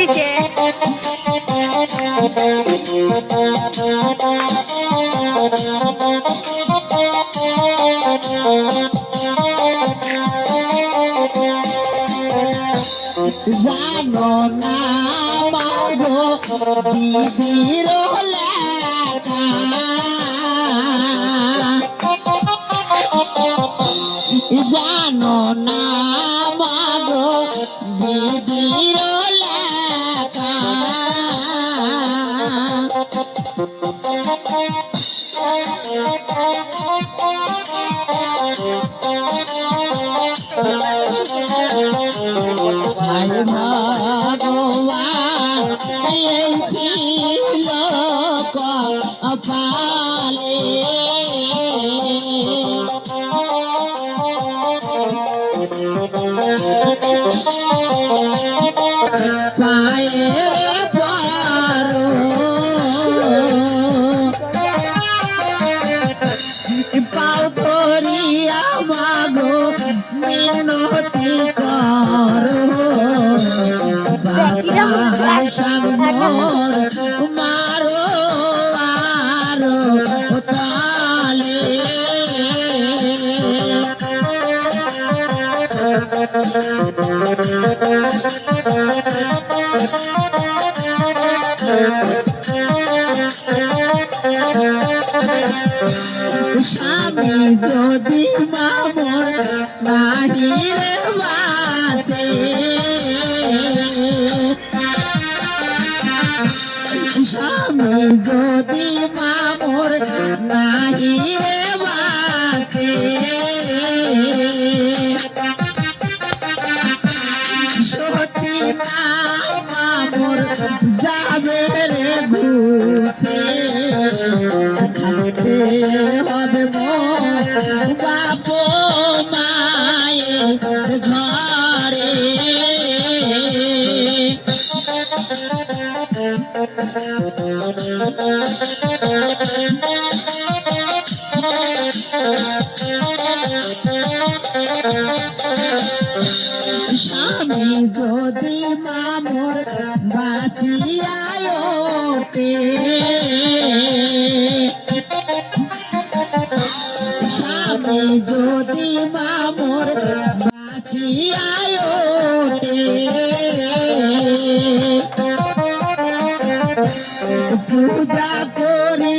দিছে জানো না মাগো দিদির লেখা জানো না মাগো দিদির লেখা ভাই ভগবান এই ছিল কপালে পায়ের পারো পাও ধরিয়া মাগো মিনতি করো মারো আরো তালে স্বামী যদি মামর নাহিরে বাসে স্বামী যদি মামর নাহিরে বাসে সতী না মামর যাবে রে ঘুষে থাকতে হবে বাপ মায়ের ঘরে স্বামী যদি মামর বাসিয়ায় স্বামী যদি মামর বাসিয়ায় পূজা করি